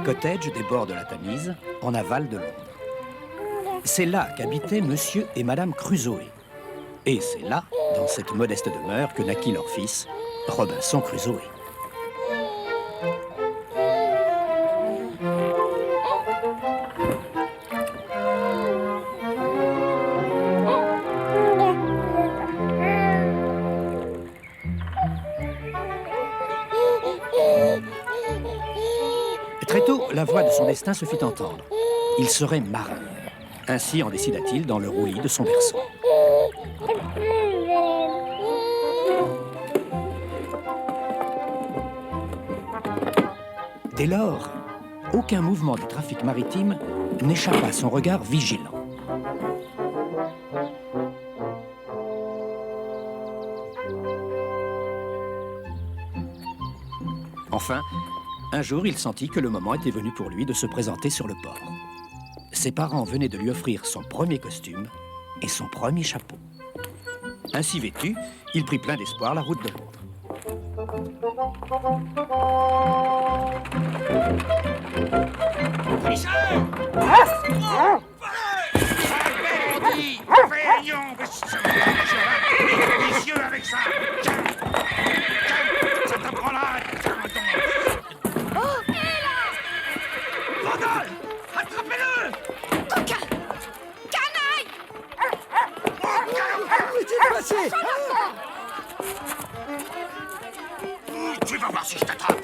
cottage des bords de la Tamise, en aval de Londres. C'est là qu'habitaient Monsieur et Madame Crusoe. Et c'est là, dans cette modeste demeure, que naquit leur fils, Robinson Crusoe. Très tôt, la voix de son destin se fit entendre. Il serait marin. Ainsi en décida-t-il dans le roulis de son berceau. Dès lors, aucun mouvement du trafic maritime n'échappa à son regard vigilant. Enfin, un jour, il sentit que le moment était venu pour lui de se présenter sur le port. Ses parents venaient de lui offrir son premier costume et son premier chapeau. Ainsi vêtu, il prit plein d'espoir la route de Londres. Avec ça. Ça t'apprend là. Vandale, attrapez-le! Coquin! Canaille! Où est-il passé? Tu vas voir si je t'attrape.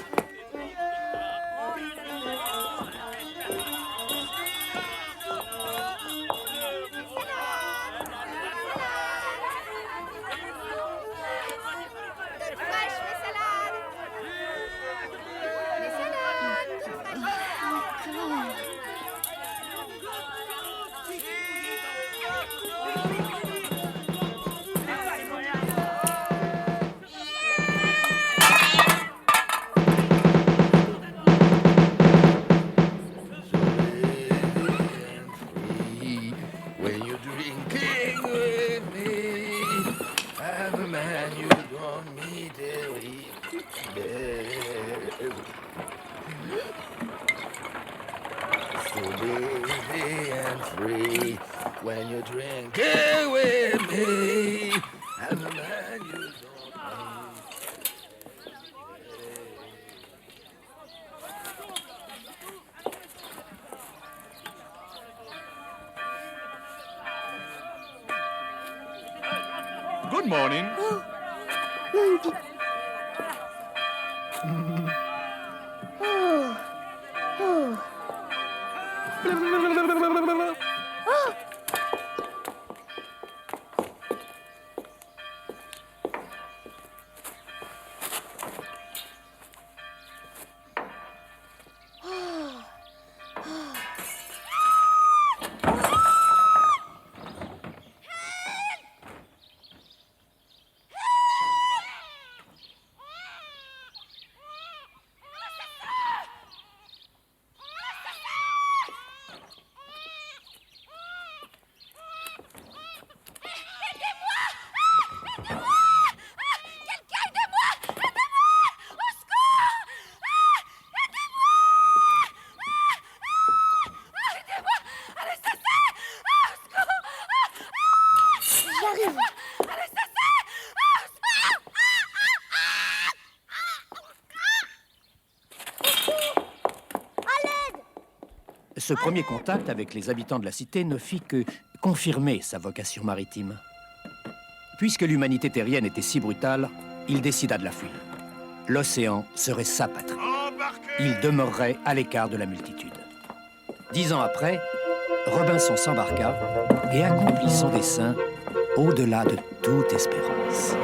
When you drink it with me, I'm the man you don't need. Good morning. Ce premier contact avec les habitants de la cité ne fit que confirmer sa vocation maritime. Puisque l'humanité terrienne était si brutale, il décida de la fuir. L'océan serait sa patrie. Il demeurerait à l'écart de la multitude. 10 ans après, Robinson s'embarqua et accomplit son dessein au-delà de toute espérance.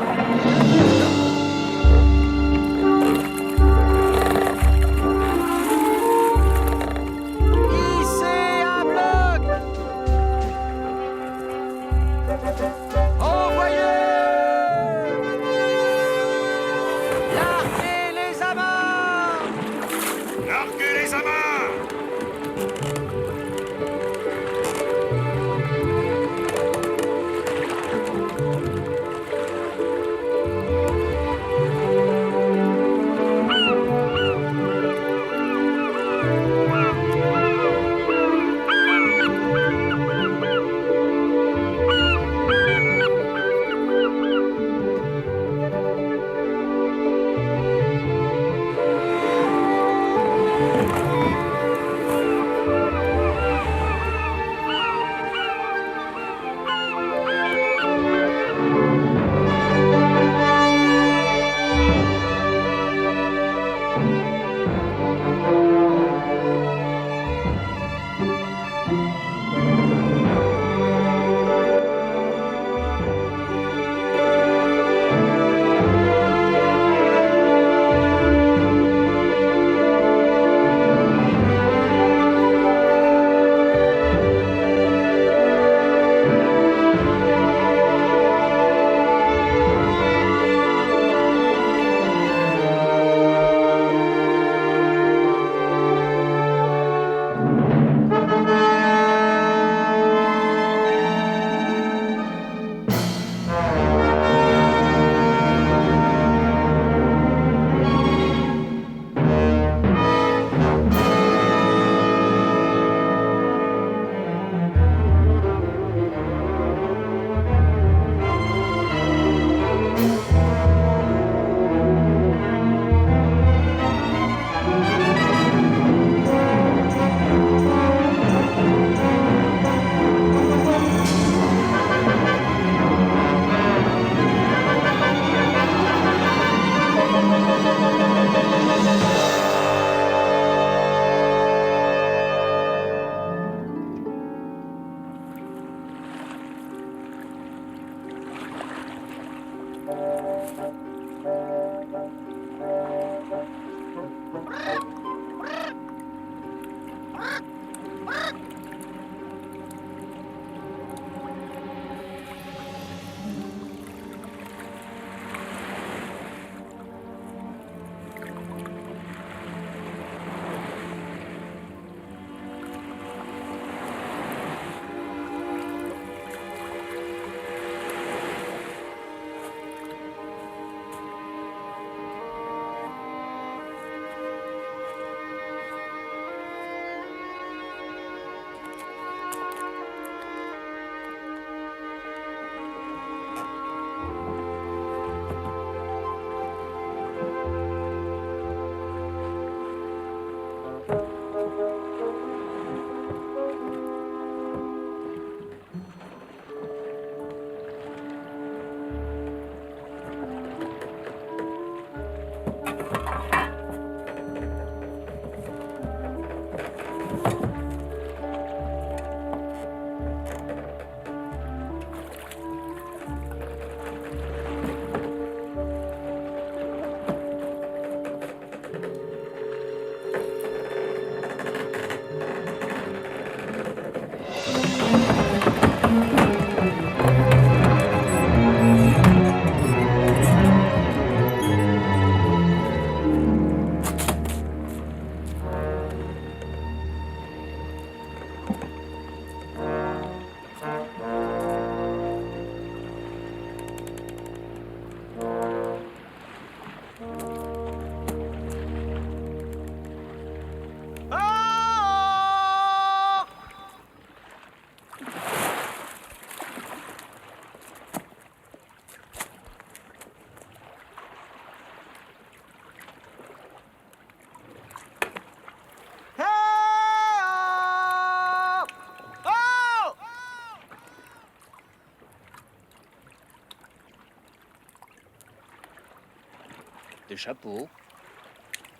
Des chapeaux.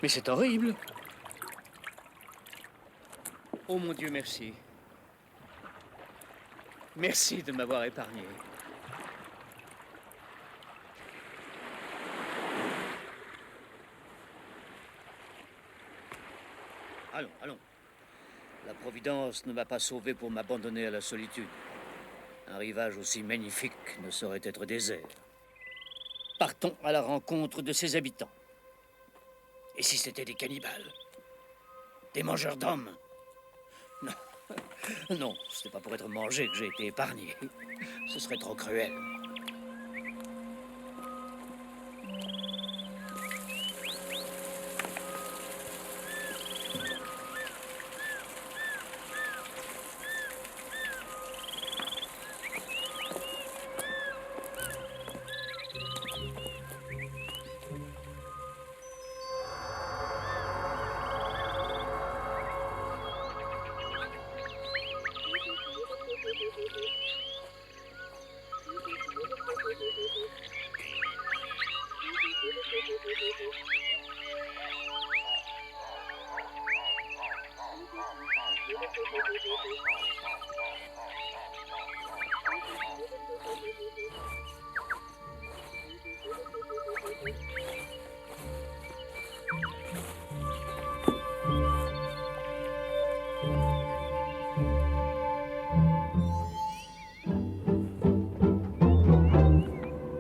Mais c'est horrible. Oh mon Dieu, merci. Merci de m'avoir épargné. Allons, allons. La Providence ne m'a pas sauvé pour m'abandonner à la solitude. Un rivage aussi magnifique ne saurait être désert. Partons à la rencontre de ses habitants. Et si c'était des cannibales? Des mangeurs d'hommes? Non, non, ce n'est pas pour être mangé que j'ai été épargné. Ce serait trop cruel.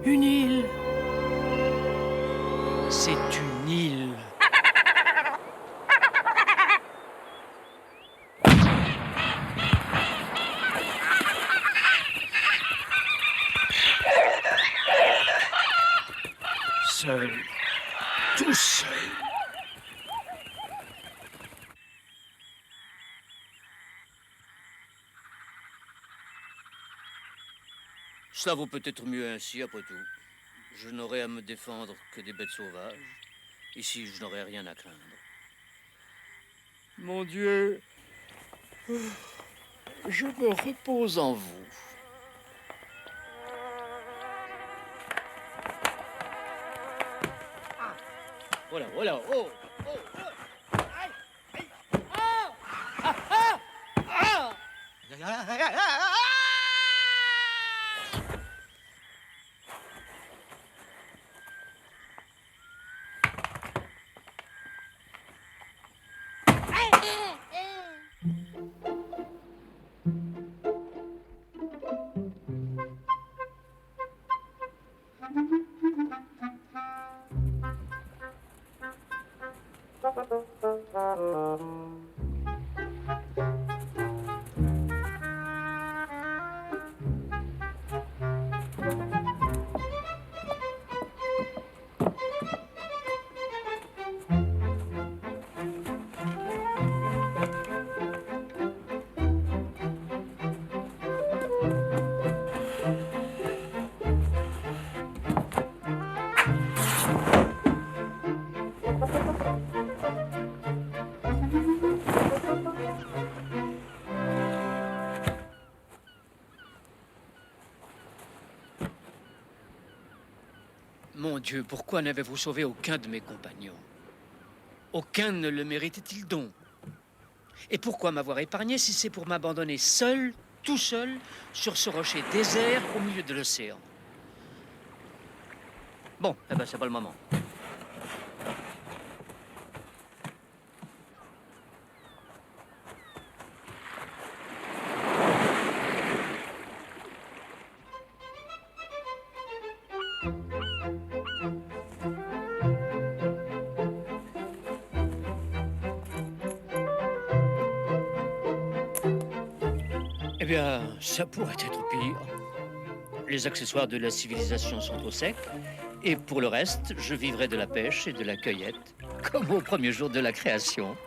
Une île. C'est une île. Seul. Tout seul. Ça vaut peut-être mieux ainsi, après tout. Je n'aurai à me défendre que des bêtes sauvages. Ici, je n'aurai rien à craindre. Mon Dieu, je me repose en vous. Ah, voilà, voilà, oh, oh, oh. Aïe, aïe, ah, ah, ah, ah. Mon Dieu, pourquoi n'avez-vous sauvé aucun de mes compagnons? Aucun ne le méritait-il donc? Et pourquoi m'avoir épargné si c'est pour m'abandonner seul, tout seul, sur ce rocher désert au milieu de l'océan? Bon, eh ben c'est pas le moment. Eh bien, ça pourrait être pire. Les accessoires de la civilisation sont au sec. Et pour le reste, je vivrai de la pêche et de la cueillette, comme au premier jour de la création.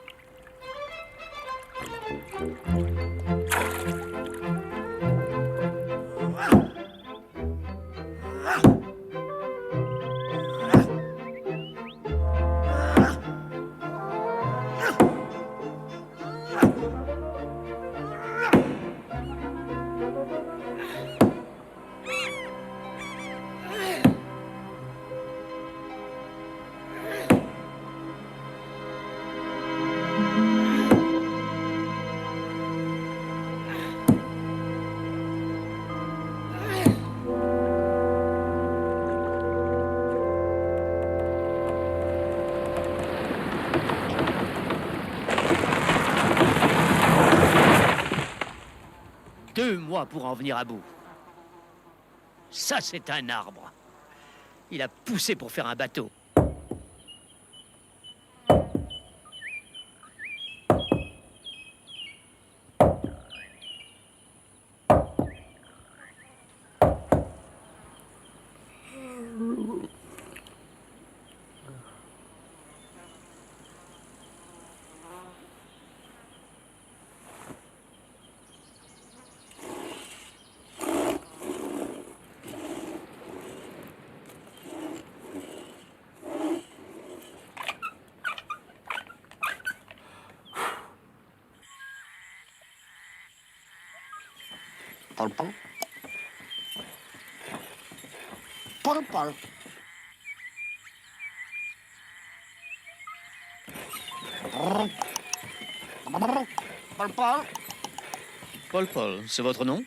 Pour en venir à bout. Ça, c'est un arbre. Il a poussé pour faire un bateau. Paul Paul. Paul Paul. Paul Paul. Paul Paul, c'est votre nom?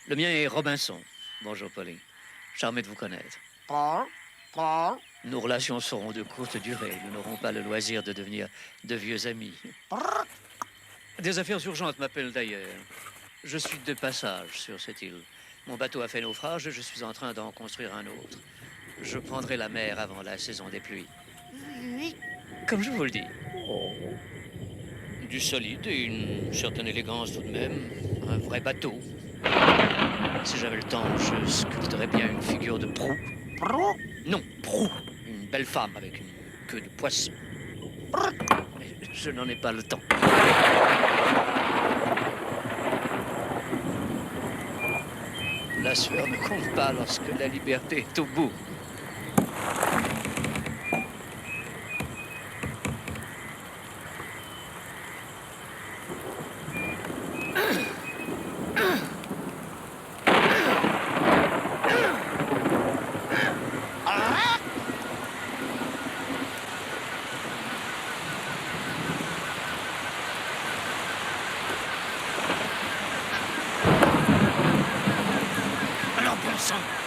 Le mien est Robinson. Bonjour, Pauline. Charmé de vous connaître. Paul. Paul. Nos relations seront de courte durée. Nous n'aurons pas le loisir de devenir de vieux amis. Des affaires urgentes m'appellent d'ailleurs. Je suis de passage sur cette île. Mon bateau a fait naufrage et je suis en train d'en construire un autre. Je prendrai la mer avant la saison des pluies. Oui. Comme je vous le dis. Du solide et une certaine élégance tout de même. Un vrai bateau. Si j'avais le temps, je sculpterais bien une figure de proue. Prou. Non, proue. Une belle femme avec une queue de poisson. Mais je n'en ai pas le temps. La sueur ne compte pas lorsque la liberté est au bout.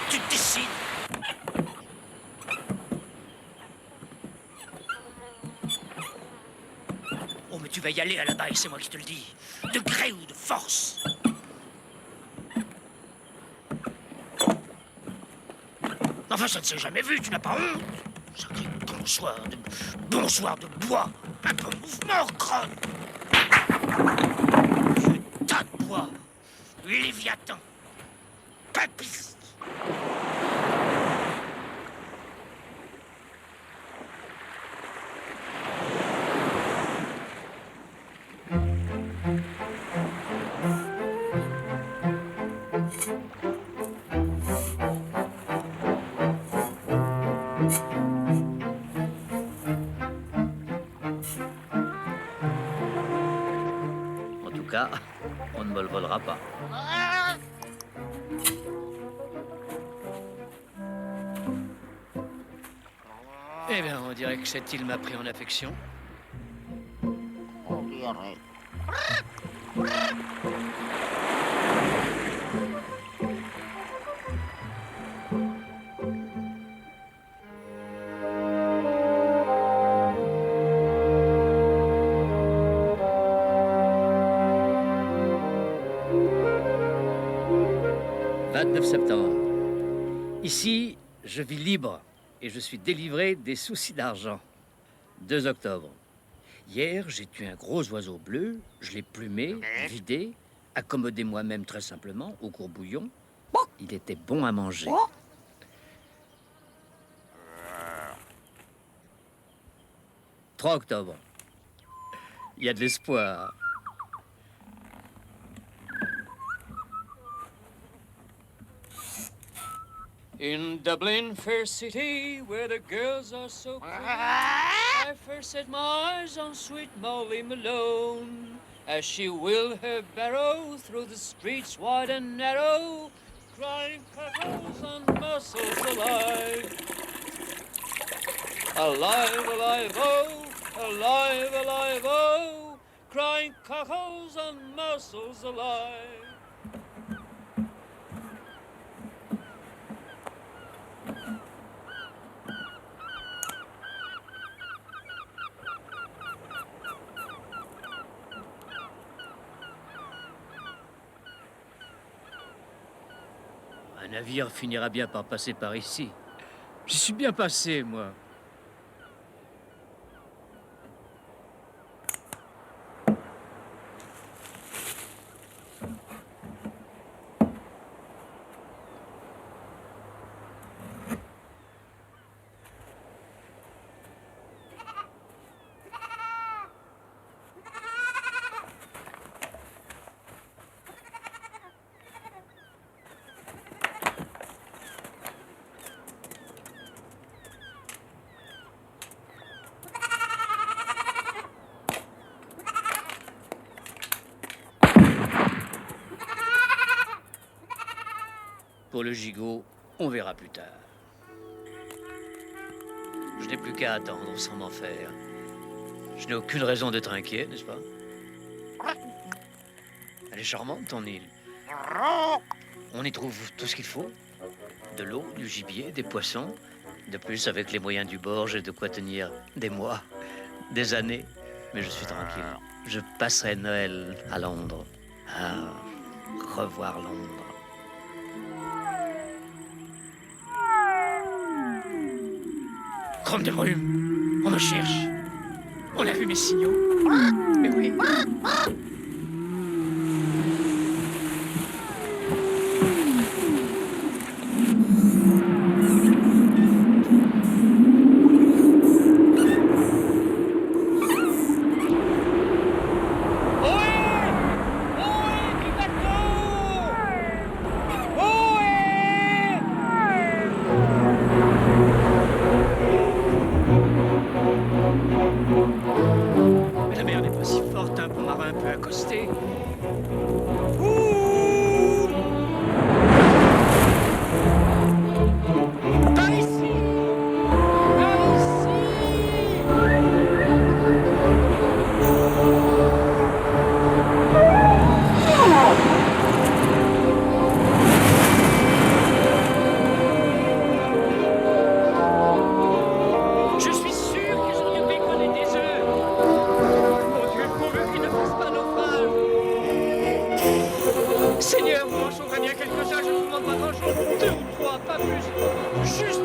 Tu te décides. Oh, mais tu vas y aller à la baille, c'est moi qui te le dis. De gré ou de force. Enfin, ça ne s'est jamais vu, tu n'as pas honte? Sacré bonsoir de bois. Un peu de mouvement, crotte. Vieux tas de bois. Léviathan. Papiste. En tout cas, on ne me le volera pas. Eh bien, on dirait que cette île m'a pris en affection. On dirait. 29 septembre. Ici, je vis libre et je suis délivré des soucis d'argent. 2 octobre. Hier, j'ai tué un gros oiseau bleu, je l'ai plumé, vidé, accommodé moi-même très simplement au courbouillon. Il était bon à manger. 3 octobre. Il y a de l'espoir. In Dublin, fair city, where the girls are so pretty, I first set my eyes on sweet Molly Malone, as she wheeled her barrow through the streets wide and narrow, crying cockles and mussels alive. Alive, alive, oh, alive, alive, oh, crying cockles and mussels alive. Un navire finira bien par passer par ici. J'y suis bien passé, moi. Pour le gigot, on verra plus tard. Je n'ai plus qu'à attendre sans m'en faire. Je n'ai aucune raison d'être inquiet, n'est-ce pas? Elle est charmante, ton île. On y trouve tout ce qu'il faut. De l'eau, du gibier, des poissons. De plus, avec les moyens du bord, j'ai de quoi tenir des mois, des années. Mais je suis tranquille. Je passerai Noël à Londres. Ah, revoir Londres. Comme des rhumes, on me cherche. On a vu mes signaux. Mais oui. Mais la mer n'est pas si forte, un bon marin peut accoster. Par ici! Par ici! Je suis sûr qu'ils ont du bacon et des œufs. Mon Dieu, pourvu qu'ils ne fassent pas naufrage. Seigneur, vous en sauverez bien quelques-uns, je ne vous demande pas grand-chose. 2 ou 3, pas plus. Juste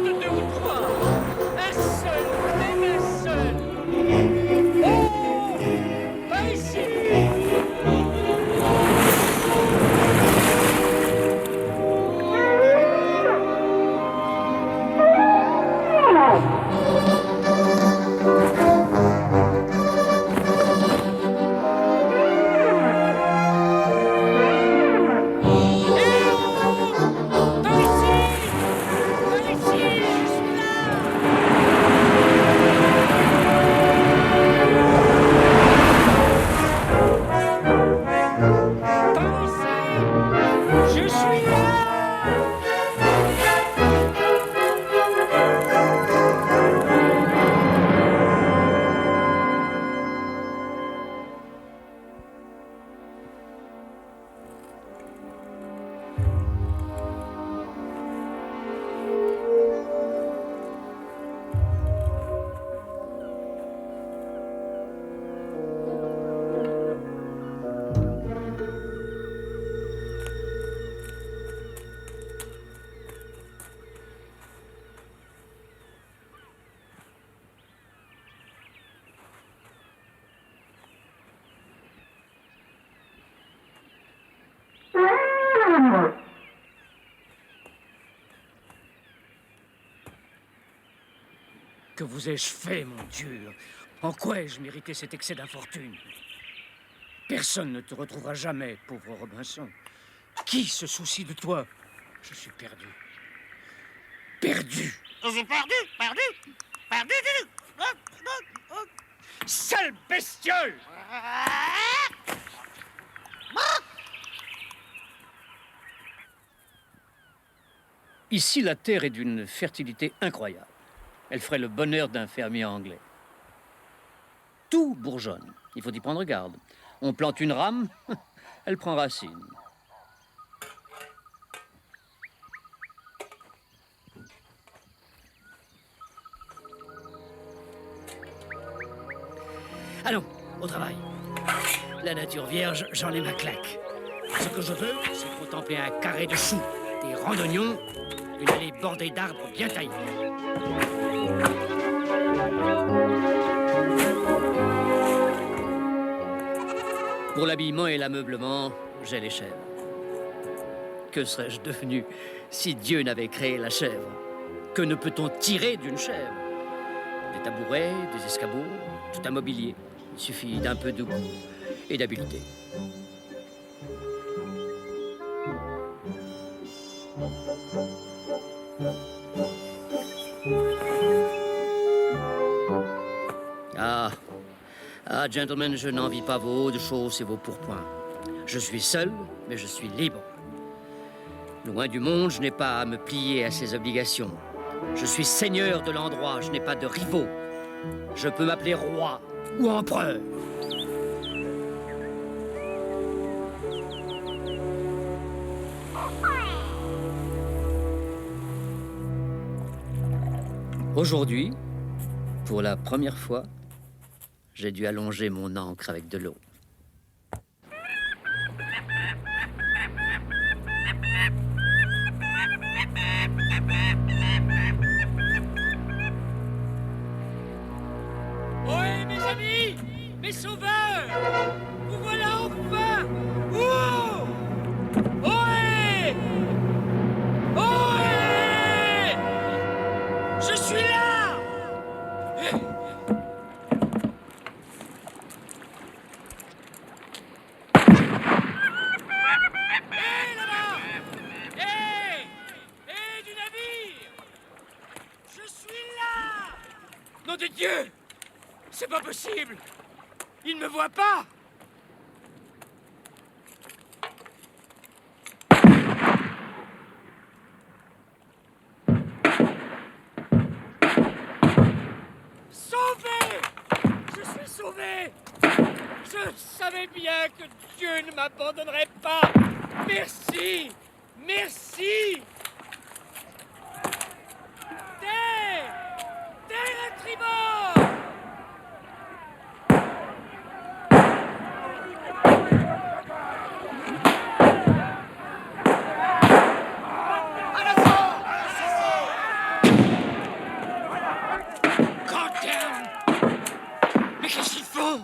Que vous ai-je fait, mon Dieu? En quoi ai-je mérité cet excès d'infortune? Personne ne te retrouvera jamais, pauvre Robinson. Qui se soucie de toi? Je suis perdu. Perdu! Je suis perdu, perdu, perdu. Sale bestiole! Ici, la terre est d'une fertilité incroyable. Elle ferait le bonheur d'un fermier anglais. Tout bourgeonne. Il faut y prendre garde. On plante une rame, elle prend racine. Allons, au travail. La nature vierge, j'en ai ma claque. Ce que je veux, c'est contempler un carré de choux, des rangs d'oignons, une allée bordée d'arbres bien taillés. Pour l'habillement et l'ameublement, j'ai les chèvres. Que serais-je devenu si Dieu n'avait créé la chèvre? Que ne peut-on tirer d'une chèvre? Des tabourets, des escabeaux, tout un mobilier. Il suffit d'un peu de goût et d'habileté. Ah, gentlemen, je n'envie pas vos hauts de chausses et vos pourpoints. Je suis seul, mais je suis libre. Loin du monde, je n'ai pas à me plier à ses obligations. Je suis seigneur de l'endroit, je n'ai pas de rivaux. Je peux m'appeler roi ou empereur. Aujourd'hui, pour la première fois, j'ai dû allonger mon ancre avec de l'eau. Ohé, mes amis, mes sauveurs, vous voilà enfin. Oh, ohé, ohé, je suis là. Hé, là-bas. Hé, hé, du navire. Je suis là. Nom de Dieu. C'est pas possible! Il ne me voit pas! Sauvé! Je suis sauvé! Je savais bien que Dieu ne m'abandonnerait pas! Merci! Merci! Terre! Terre à tribord! Mais qu'est-ce qu'ils font?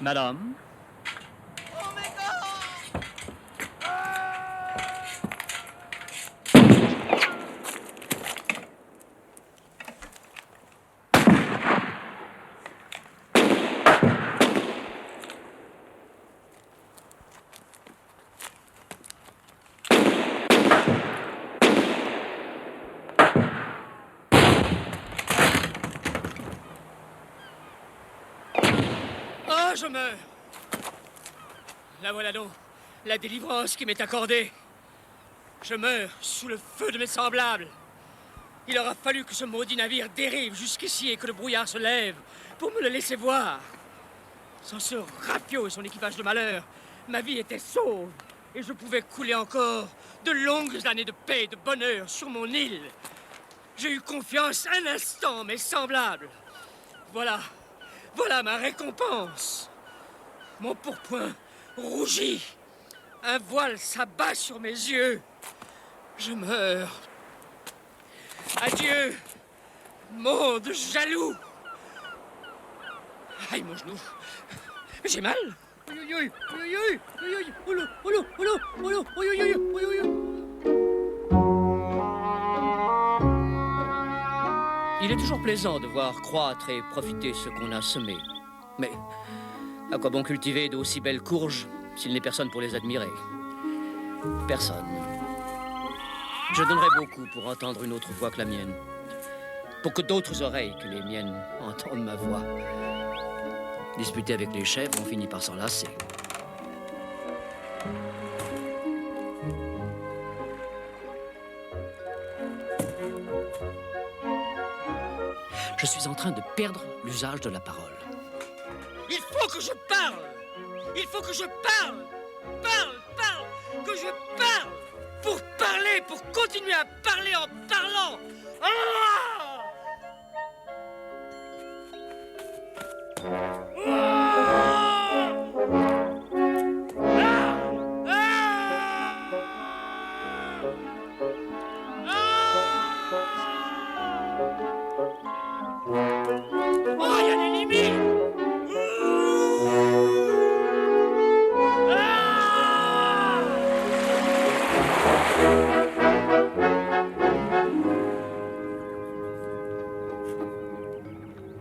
Madame? Oh, je meurs! La voilà donc, la délivrance qui m'est accordée. Je meurs sous le feu de mes semblables. Il aura fallu que ce maudit navire dérive jusqu'ici et que le brouillard se lève pour me le laisser voir. Sans ce rapio et son équipage de malheur, ma vie était sauve. Et je pouvais couler encore de longues années de paix et de bonheur sur mon île. J'ai eu confiance un instant en mes semblables. Voilà ma récompense. Mon pourpoint rougit. Un voile s'abat sur mes yeux. Je meurs. Adieu, monde jaloux. Aïe, mon genou. J'ai mal. Il est toujours plaisant de voir croître et profiter ce qu'on a semé. Mais à quoi bon cultiver d'aussi belles courges s'il n'est personne pour les admirer? Personne. Je donnerais beaucoup pour entendre une autre voix que la mienne. Pour que d'autres oreilles que les miennes entendent ma voix. Disputer avec les chèvres, on finit par s'en lasser. Je suis en train de perdre l'usage de la parole. Il faut que je parle! Il faut que je parle! Parle! Que je parle! Pour parler, pour continuer à parler en parlant!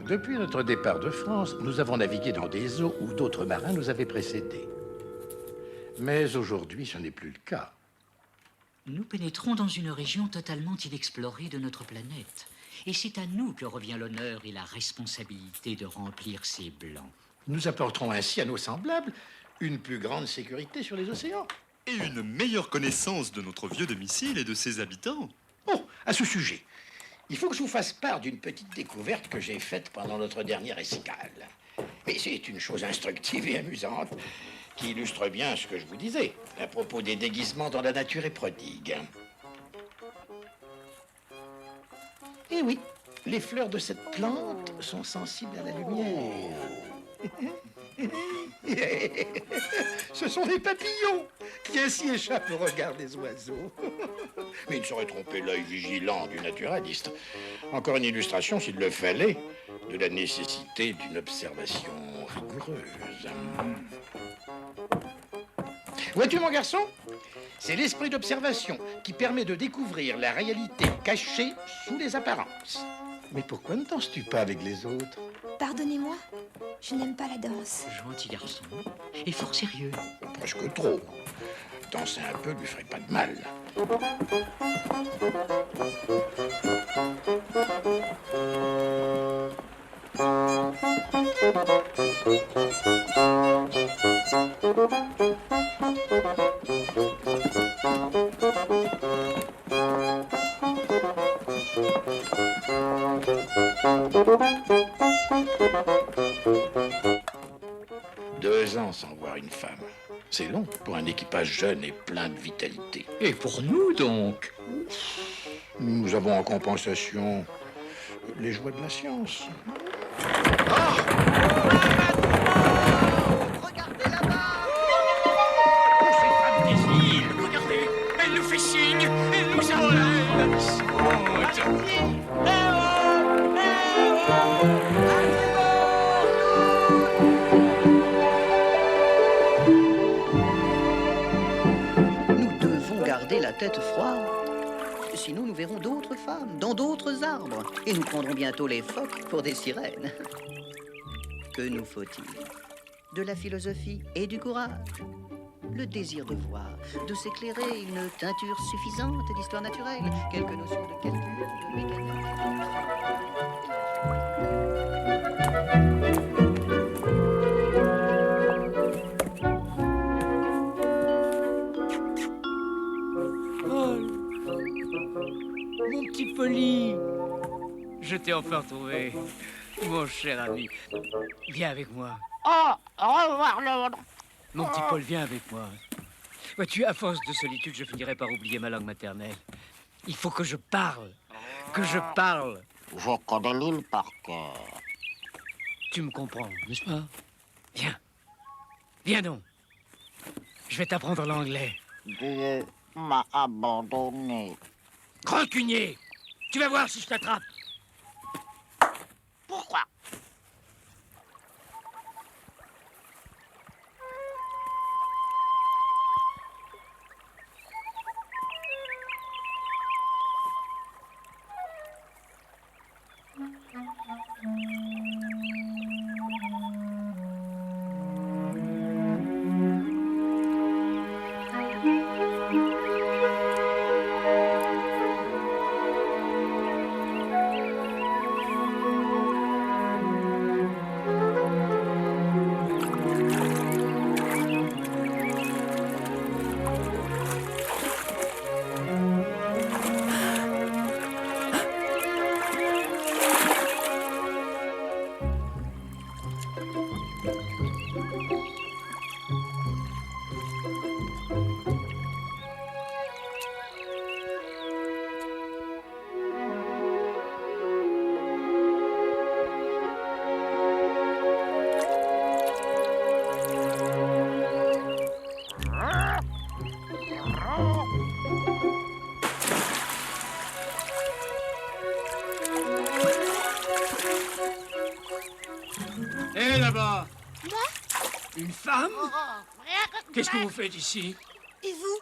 Depuis notre départ de France, nous avons navigué dans des eaux où d'autres marins nous avaient précédés. Mais aujourd'hui, ce n'est plus le cas. Nous pénétrons dans une région totalement inexplorée de notre planète. Et c'est à nous que revient l'honneur et la responsabilité de remplir ces blancs. Nous apporterons ainsi à nos semblables une plus grande sécurité sur les océans. Et une meilleure connaissance de notre vieux domicile et de ses habitants. Oh, à ce sujet, il faut que je vous fasse part d'une petite découverte que j'ai faite pendant notre dernière escale. Mais c'est une chose instructive et amusante qui illustre bien ce que je vous disais à propos des déguisements dont la nature est prodigue. Eh oui, les fleurs de cette plante sont sensibles à la lumière. Ce sont des papillons qui ainsi échappent au regard des oiseaux. Mais il ne saurait tromper l'œil vigilant du naturaliste. Encore une illustration, s'il le fallait, de la nécessité d'une observation rigoureuse. Vois-tu, mon garçon? C'est l'esprit d'observation qui permet de découvrir la réalité cachée sous les apparences. Mais pourquoi ne danses-tu pas avec les autres? Pardonnez-moi, je n'aime pas la danse. Gentil garçon, et fort sérieux. Presque trop. Danser un peu lui ferait pas de mal. 2 ans sans voir une femme. C'est long pour un équipage jeune et plein de vitalité. Et pour nous, donc? Nous avons en compensation les joies de la science. Regardez là-bas! Cette femme des îles, regardez, elle nous fait signe, elle nous appelle. Nous devons garder la tête froide. Sinon, nous verrons d'autres femmes dans d'autres arbres. Et nous prendrons bientôt les phoques pour des sirènes. Que nous faut-il? De la philosophie et du courage. Le désir de voir, de s'éclairer, une teinture suffisante d'histoire naturelle, quelques notions de calcul, de mécanique. Mon petit Poli, je t'ai enfin retrouvé, mon cher ami. Viens avec moi. Oh, au revoir, Londres. Mon petit Paul, viens avec moi. Vois-tu, à force de solitude, je finirai par oublier ma langue maternelle. Il faut que je parle. Que je parle. Je connais l'île par cœur. Tu me comprends, n'est-ce pas? Viens. Viens donc. Je vais t'apprendre l'anglais. Dieu m'a abandonné. Rancunier! Tu vas voir si je t'attrape. Pourquoi? Hé, là-bas! Moi? Une femme? Qu'est-ce que vous faites ici? Et vous?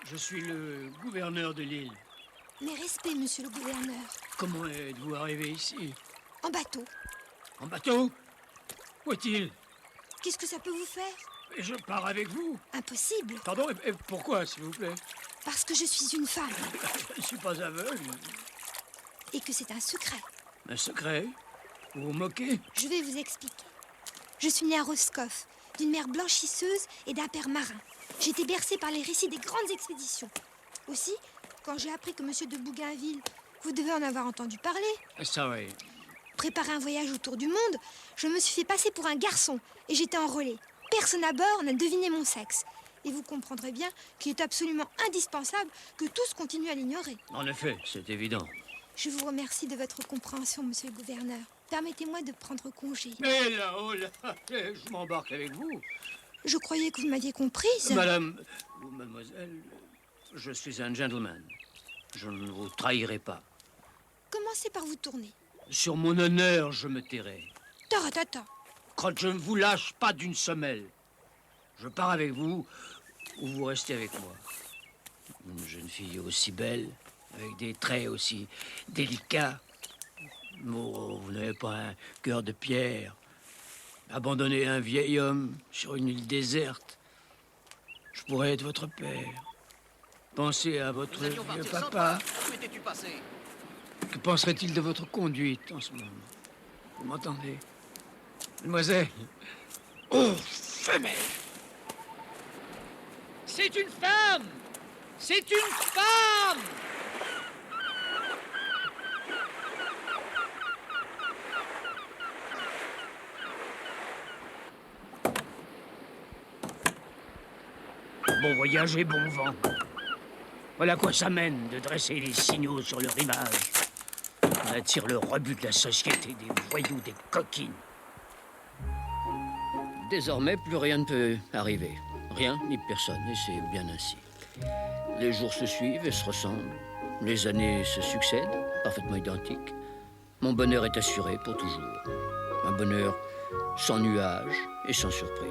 Je suis le gouverneur de l'île. Mes respects, monsieur le gouverneur. Comment êtes-vous arrivé ici? En bateau. En bateau? Où est-il? Qu'est-ce que ça peut vous faire? Et je pars avec vous. Impossible. Pardon, et pourquoi, s'il vous plaît? Parce que je suis une femme. Je ne suis pas aveugle. Et que c'est un secret. Un secret? Vous vous moquez? Je vais vous expliquer. Je suis née à Roscoff, d'une mère blanchisseuse et d'un père marin. J'ai été bercée par les récits des grandes expéditions. Aussi, quand j'ai appris que monsieur de Bougainville, vous devez en avoir entendu parler, Ça, oui. préparer un voyage autour du monde, je me suis fait passer pour un garçon et j'étais enrôlée. Personne à bord n'a deviné mon sexe. Et vous comprendrez bien qu'il est absolument indispensable que tous continuent à l'ignorer. En effet, c'est évident. Je vous remercie de votre compréhension, monsieur le gouverneur. Permettez-moi de prendre congé. Mais là, oh là, je m'embarque avec vous. Je croyais que vous m'aviez comprise. Madame, ou mademoiselle, je suis un gentleman. Je ne vous trahirai pas. Commencez par vous tourner. Sur mon honneur, je me tairai. Taratata. Quand je ne vous lâche pas d'une semelle, je pars avec vous ou vous restez avec moi. Une jeune fille aussi belle, avec des traits aussi délicats. Oh, vous n'avez pas un cœur de pierre. Abandonner un vieil homme sur une île déserte. Je pourrais être votre père. Pensez à votre vieux papa. Où étais-tu passé? Que penserait-il de votre conduite en ce moment? Vous m'entendez? Mademoiselle. Oh, femelle! C'est une femme! C'est une femme! Bon voyage et bon vent. Voilà quoi ça mène de dresser les signaux sur le rivage. On attire le rebut de la société, des voyous, des coquines. Désormais, plus rien ne peut arriver. Rien ni personne, et c'est bien ainsi. Les jours se suivent et se ressemblent. Les années se succèdent, parfaitement identiques. Mon bonheur est assuré pour toujours. Un bonheur sans nuages et sans surprise.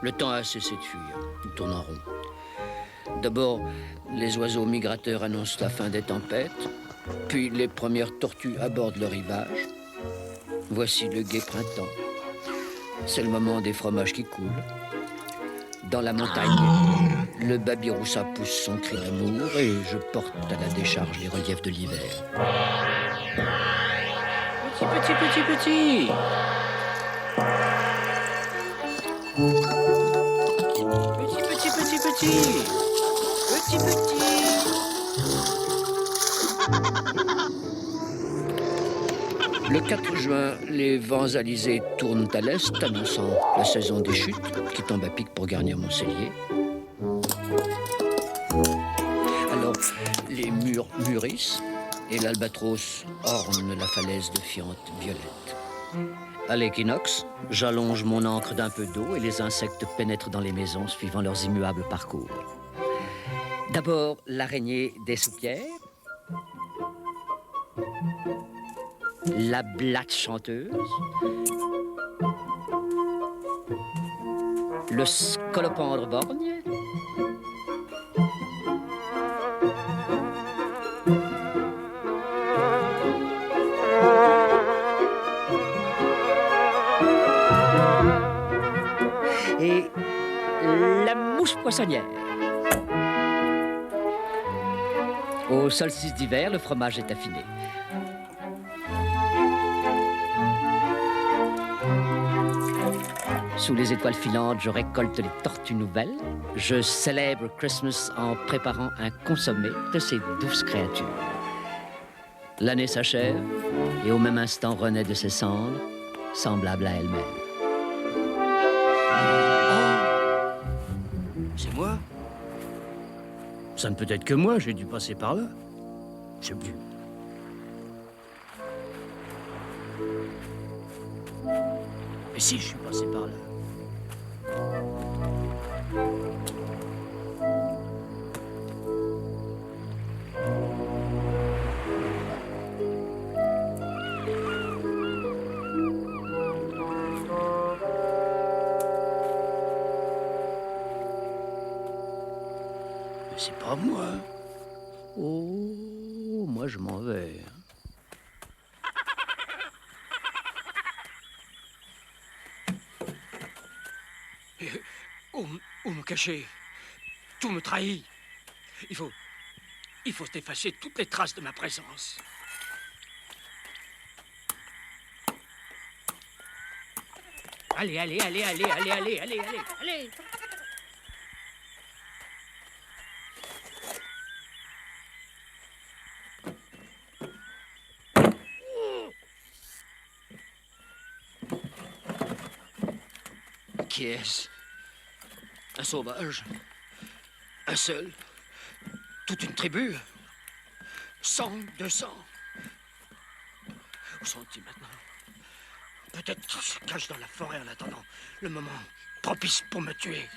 Le temps a cessé de fuir, il tourne en rond. D'abord, les oiseaux migrateurs annoncent la fin des tempêtes, puis les premières tortues abordent le rivage. Voici le gai printemps. C'est le moment des fromages qui coulent. Dans la montagne, le babiroussa pousse son cri d'amour et je porte à la décharge les reliefs de l'hiver. Petit. Petit. Le 4 juin, les vents alizés tournent à l'est, annonçant la saison des chutes, qui tombe à pic pour garnir mon cellier. Alors, les murs mûrissent, et l'albatros orne la falaise de fientes violettes. À l'équinoxe, j'allonge mon ancre d'un peu d'eau et les insectes pénètrent dans les maisons suivant leurs immuables parcours. D'abord, l'araignée des soupières, la blatte chanteuse, le scolopendre borgne, et la mouche poissonnière. Au solstice d'hiver, le fromage est affiné. Sous les étoiles filantes, je récolte les tortues nouvelles. Je célèbre Christmas en préparant un consommé de ces douces créatures. L'année s'achève et au même instant renaît de ses cendres, semblable à elle-même. C'est moi? Ça ne peut être que moi, j'ai dû passer par là. Je sais plus. Mais si, je suis passé par là. Mais c'est pas moi. Oh, moi je m'en vais. Où me cacher? Tout me trahit. Il faut effacer toutes les traces de ma présence. Allez. Qui est-ce? Un sauvage? Un seul? Toute une tribu? 100, 200? Où sont-ils maintenant? Peut-être qu'ils se cachent dans la forêt en attendant le moment propice pour me tuer.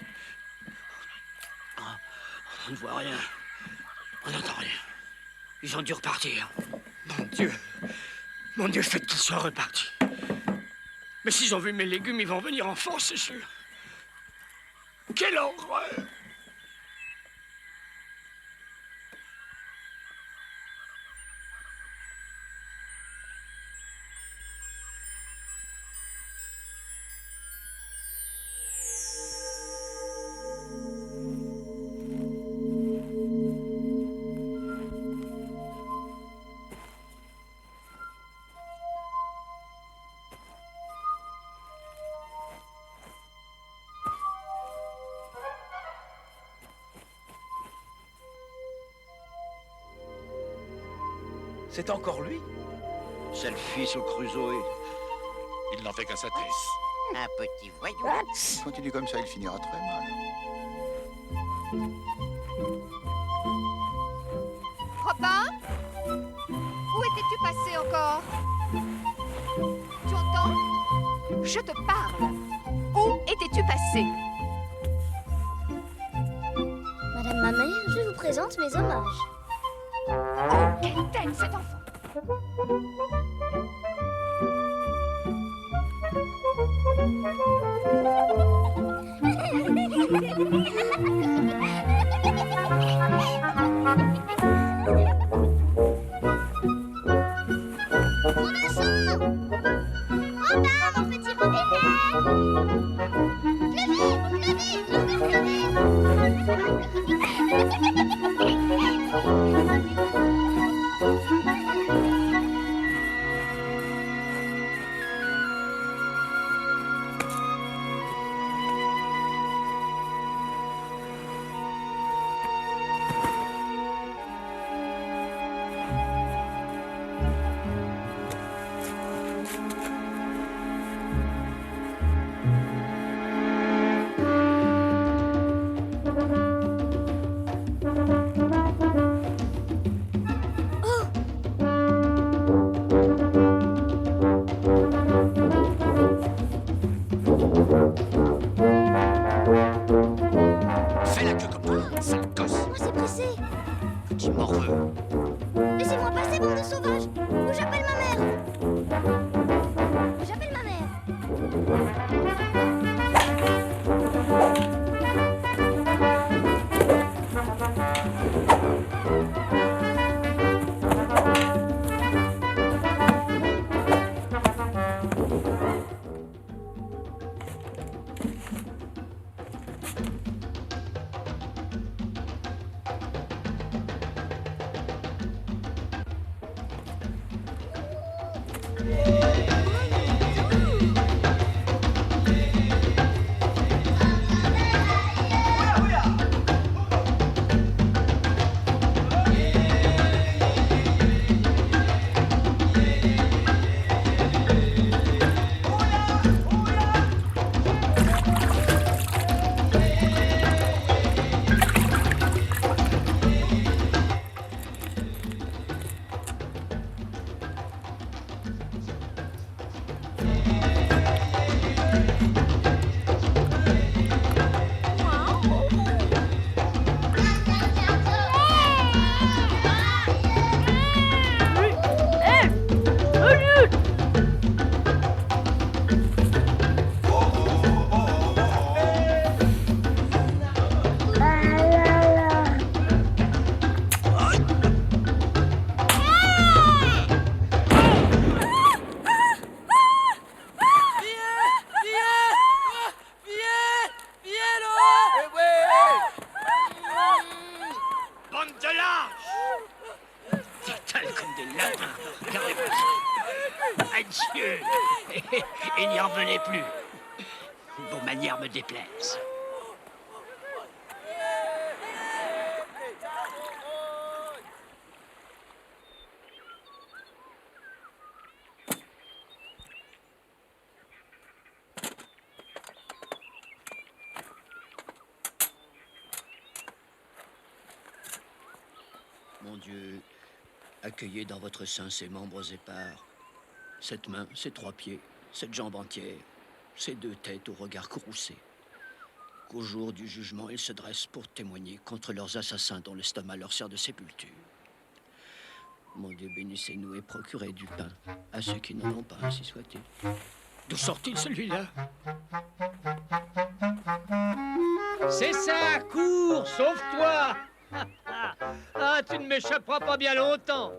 On ne voit rien. On n'entend rien. Ils ont dû repartir. Mon Dieu, faites qu'ils soient repartis. Mais s'ils ont vu mes légumes, ils vont venir en force, c'est sûr. Quelle horreur! C'est encore lui? C'est le fils au Crusoe. Il n'en fait qu'à sa tête. Un petit voyou. Continue comme ça, il finira très mal. Robin? Où étais-tu passé encore? Tu entends? Je te parle. Où étais-tu passé? Madame ma mère, je vous présente mes hommages. Oh, quelle tête cet enfant! Robinson! Robin, mon petit Robinet! Petit morveux. Laissez-moi passer, bande de sauvages, ou j'appelle ma mère. J'appelle ma mère. Bande de lâches! T'étales comme des lapins. Regardez-moi. Adieu. Et n'y en revenez plus. Vos manières me déplaisent. Mon Dieu, accueillez dans votre sein ces membres épars, cette main, ces 3 pieds, cette jambe entière, ces 2 têtes au regard courroucé. Qu'au jour du jugement, ils se dressent pour témoigner contre leurs assassins dont l'estomac leur sert de sépulture. Mon Dieu, bénissez-nous et procurez du pain à ceux qui n'en ont pas, ainsi soit-il. D'où sort-il celui-là? C'est ça, cours, sauve-toi. Ah, tu ne m'échapperas pas bien longtemps.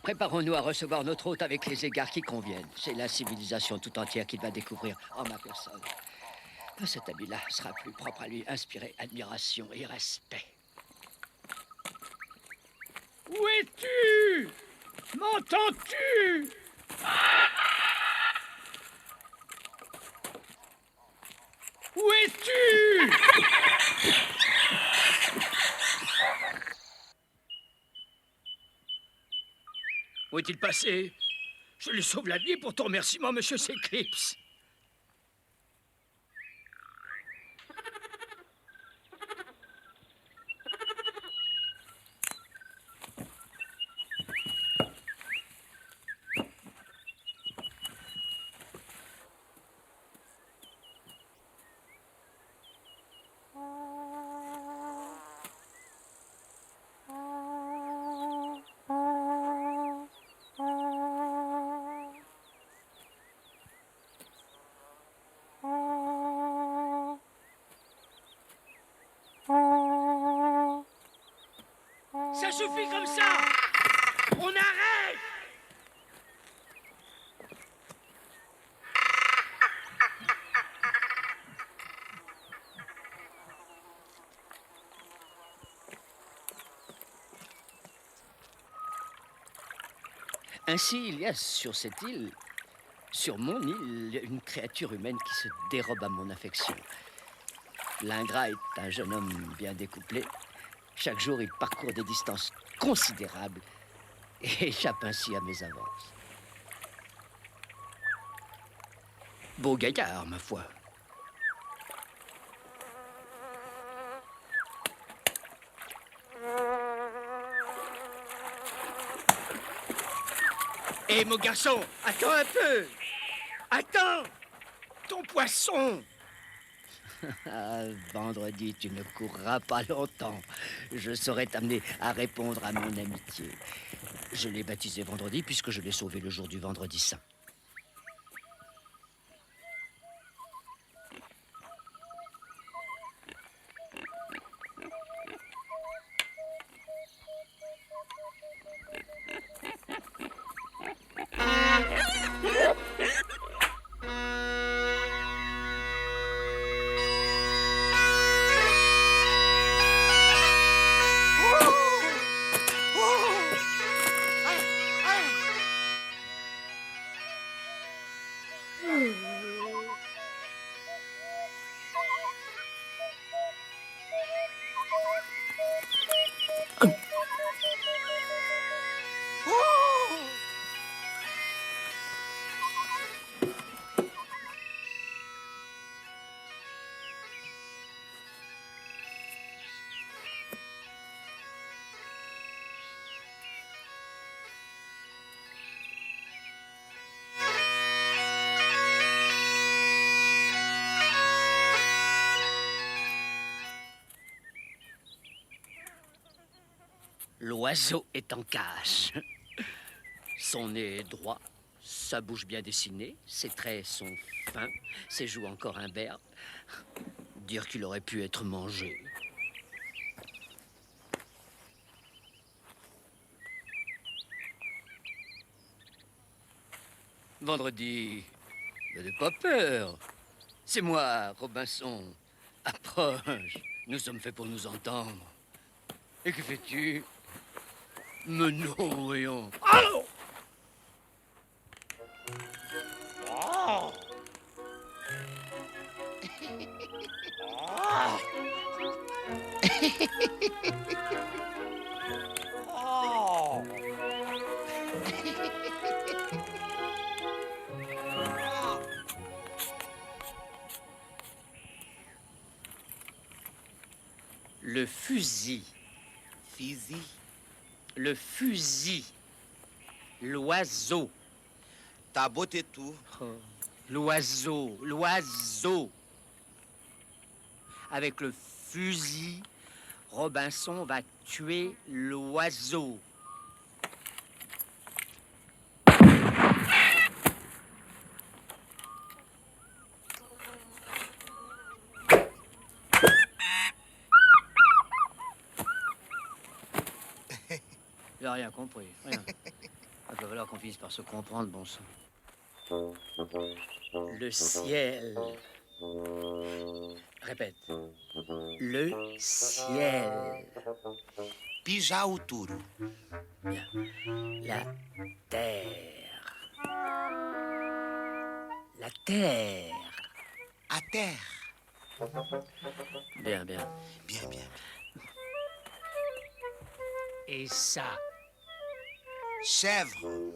Préparons-nous à recevoir notre hôte avec les égards qui conviennent. C'est la civilisation tout entière qu'il va découvrir en ma personne. Cet habit-là sera plus propre à lui inspirer admiration et respect. Où es-tu? M'entends-tu? Où es-tu? Où est-il passé? Je lui sauve la vie et pour ton remerciement, monsieur s'éclipse. Ça suffit comme ça! On arrête! Ainsi, il y a sur cette île, sur mon île, une créature humaine qui se dérobe à mon affection. L'ingrat est un jeune homme bien découplé. Chaque jour, il parcourt des distances considérables et échappe ainsi à mes avances. Beau gaillard, ma foi. Hé, mon garçon, attends un peu. Attends, ton poisson. Ah, vendredi, tu ne courras pas longtemps. Je saurai t'amener à répondre à mon amitié. Je l'ai baptisé vendredi puisque je l'ai sauvé le jour du vendredi saint. L'oiseau est en cage. Son nez est droit, sa bouche bien dessinée, ses traits sont fins, ses joues encore imberbes. Dire qu'il aurait pu être mangé. Vendredi, n'aie pas peur. C'est moi, Robinson. Approche, nous sommes faits pour nous entendre. Et que fais-tu? Mais non, voyons. Allô! Oh! Oh! Oh! Le fusil. Fusil? Le fusil. L'oiseau. T'as beauté tout. Oh. L'oiseau. L'oiseau. Avec le fusil, Robinson va tuer l'oiseau. Il n'a rien compris, rien. Il va falloir qu'on finisse par se comprendre, bon sang. Le ciel. Répète. Le ciel. Pija ou touro? Bien. La terre. La terre. À terre. Bien, bien. Bien, bien. Et ça? Chèvre.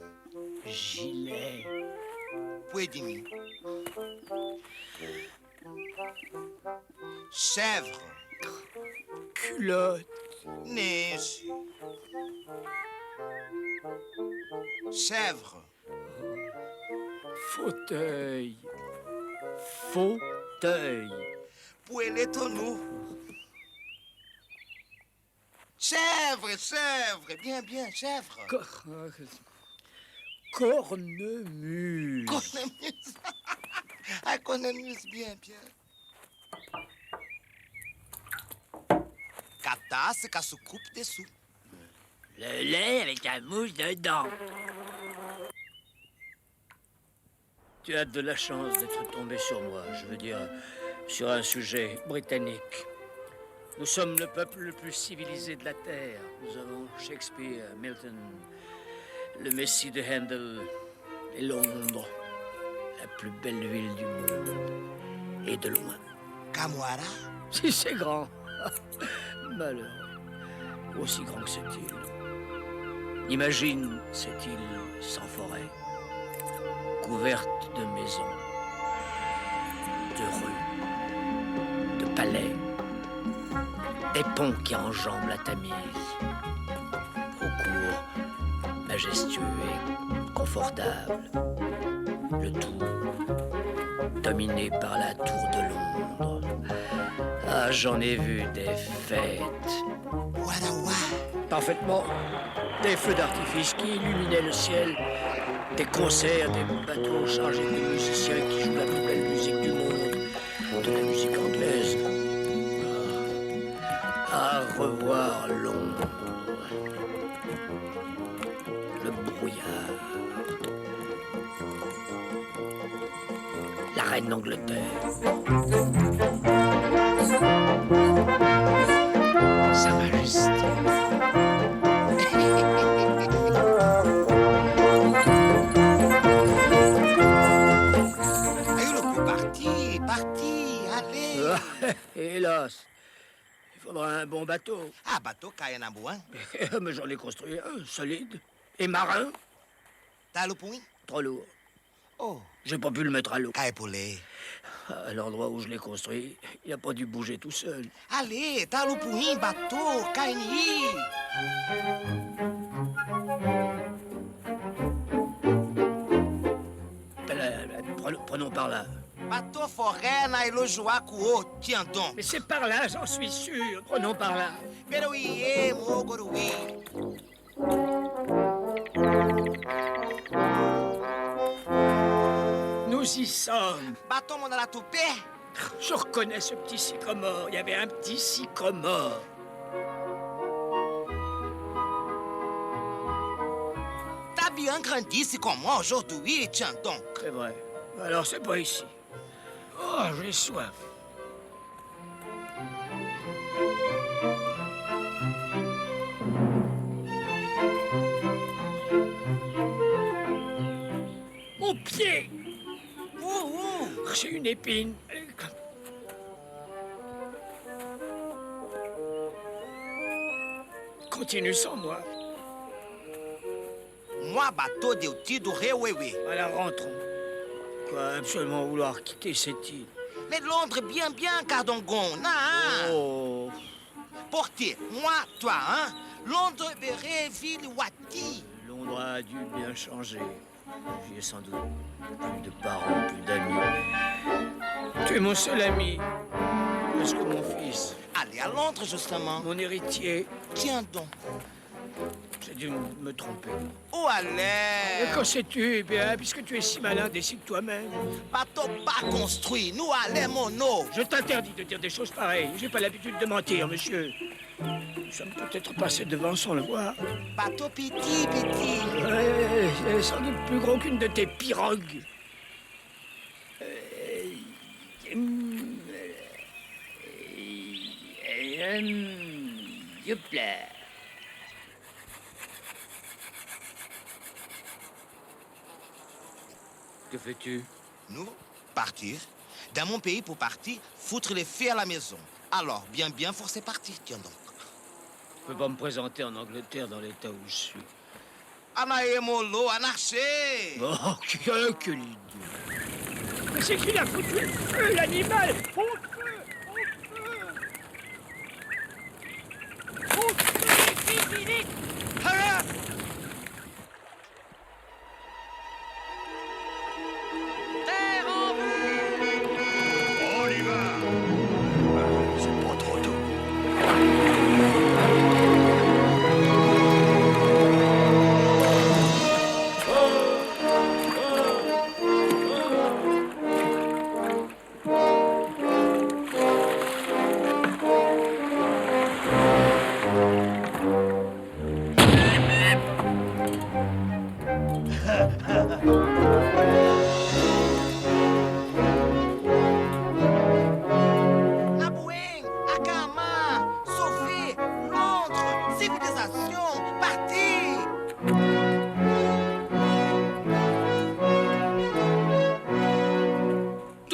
Gilet. Puedimi. Chèvre. Culotte. Neige. Chèvre. Fauteuil. Fauteuil. Poêle-tonneau. Chèvre, chèvre. Bien, bien, chèvre. Cornemuse. Cornemuse. Ah, cornemuse, bien, bien. Cata, c'est qu'à se coupe dessous. Le lait avec la mouche dedans. Tu as de la chance d'être tombé sur moi, je veux dire, sur un sujet britannique. Nous sommes le peuple le plus civilisé de la Terre. Nous avons Shakespeare, Milton, Le Messie de Handel et Londres, la plus belle ville du monde, et de loin. Camouara? Si c'est grand. Malheureux. Aussi grand que cette île. Imagine cette île sans forêt, couverte de maisons, de rues, de palais, des ponts qui enjambent la Tamise, au cours majestueux et confortable, le tout dominé par la tour de Londres. Ah, j'en ai vu des fêtes. Parfaitement. Des feux d'artifice qui illuminaient le ciel, des concerts, des bateaux chargés de musiciens qui jouent la plus belle musique du monde, de la musique anglaise. À revoir Londres. Le brouillard. La reine d'Angleterre. Sa Majesté. Parti, allez. Hélas, il faudra un bon bateau. Ah, bateau, Kayanabouin. Mais j'en ai construit un, solide. Et marin. T'as le point? Trop lourd. Oh. J'ai pas pu le mettre à l'eau. Caépolé. À l'endroit où je l'ai construit, il n'a pas dû bouger tout seul. Allez, t'as le point, bateau, Kaini. Prenons par là. Bateau forêt, na ilo joaco, tiens donc. Mais c'est par là, j'en suis sûr. Prenons par là. Pero oui, mogorui. Nous y sommes. Bateau, mon à la toupée. Je reconnais ce petit sycomore. Il y avait un petit sycomore. T'as bien grandi, c'est comme moi aujourd'hui, tiens donc. C'est vrai. Alors c'est pas ici. Oh, j'ai soif. Mon pied! J'ai une épine. Continue sans moi. Moi, bateau de tido rewewe. Alors rentrons. Quoi, absolument vouloir quitter cette île. Mais Londres, bien, Cardongon, hein? Oh. Portier, moi, toi, hein? Londres, verrait, ville, Wati. Londres a dû bien changer. J'y ai sans doute plus de parents, plus d'amis. Tu es mon seul ami. Parce que mon fils. Allez à Londres, justement. Mon héritier. Tiens donc. J'ai dû me tromper. Où aller? Et quand sais-tu? Eh bien, puisque tu es si malin, décide toi-même. Bateau pas construit, nous allons mono. Je t'interdis de dire des choses pareilles. J'ai pas l'habitude de mentir, monsieur. Nous sommes peut-être passés devant sans le voir. Bateau petit. Ouais, sans doute plus gros qu'une de tes pirogues. Youpla. Que fais-tu? Nous, partir. Dans mon pays, pour partir, foutre les filles à la maison. Alors, bien, forcer partir, tiens donc. Je peux pas me présenter en Angleterre dans l'état où je suis. Anaemolo, anarché. Oh, quelle idée. Mais c'est qu'il a foutu le feu, l'animal. Au feu. Vite. Ah! On y va. C'est pas trop tôt.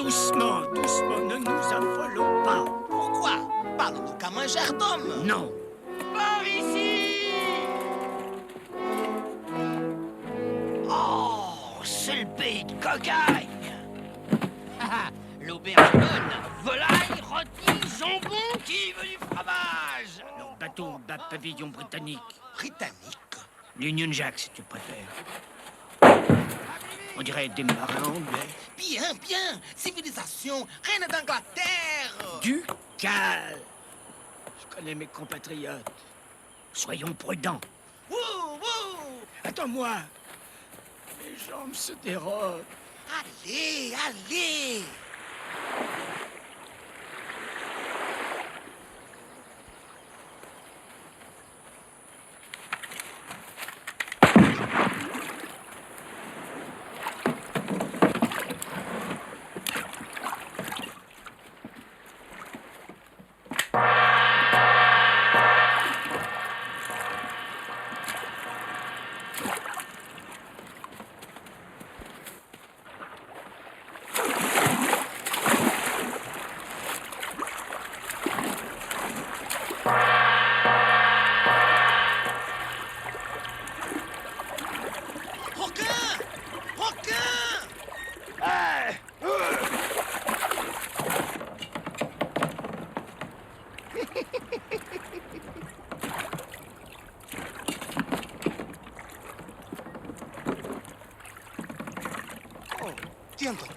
Doucement, doucement, ne nous affolons pas. Pourquoi? Parle-nous comme un gendarme. Non. Par ici! Oh, seul pays de cocagne. L'auberge bonne, volaille, rôti, jambon, qui veut du fromage? Leur bateau bat pavillon britannique. Britannique? L'Union Jack, si tu préfères. On dirait des marins anglais. Bien, bien. Civilisation, reine d'Angleterre. Du calme. Je connais mes compatriotes. Soyons prudents. Wouh, wouh. Attends-moi. Mes jambes se dérobent. Allez, allez. Tiens donc.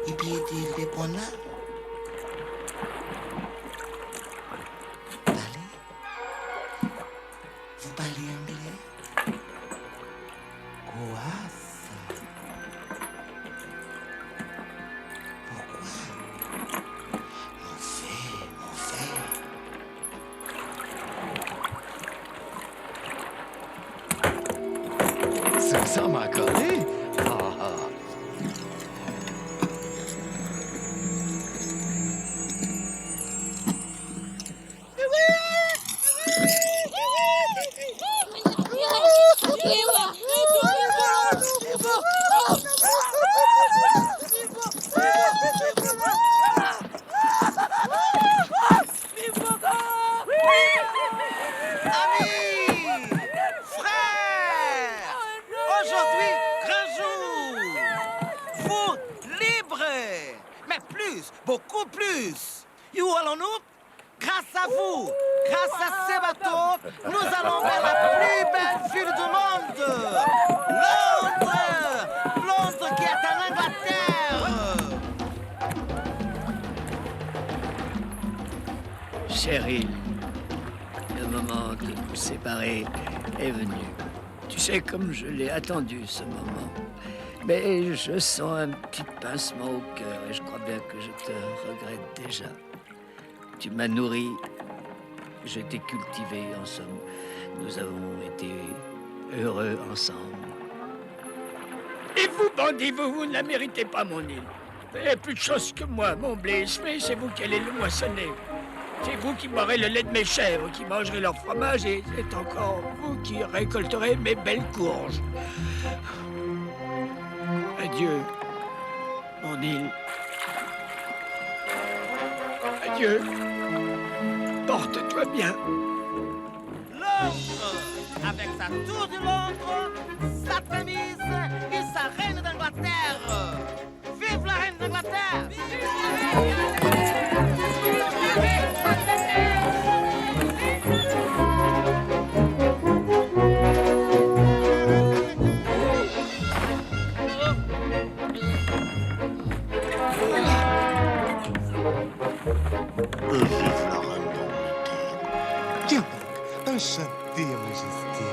Et puis il répond là. Vous parlez anglais? Quoi ça? Mon frère. Ça m'a collé. Beaucoup plus. Et où allons-nous? Grâce à vous, grâce à ces bateaux, nous allons vers la plus belle ville du monde. Londres! Londres qui est en Angleterre. Cheryl, le moment de nous séparer est venu. Tu sais comme je l'ai attendu, ce moment. Mais je sens un petit pincement au cœur et je crois bien que je te regrette déjà. Tu m'as nourri, je t'ai cultivé, en somme. Nous avons été heureux ensemble. Et vous, bandits, vous ne la méritez pas, mon île. Vous avez plus de chance que moi, mon blé. C'est vous qui allez le moissonner. C'est vous qui boirez le lait de mes chèvres, qui mangerez leur fromage, et c'est encore vous qui récolterez mes belles courges. Adieu, mon île. Adieu. Porte-toi bien. Londres, avec sa tour de Londres, sa Tamise et sa reine d'Angleterre. Vive la reine d'Angleterre! Vive la reine d'Angleterre. Tiens donc, enchantée, Majesté.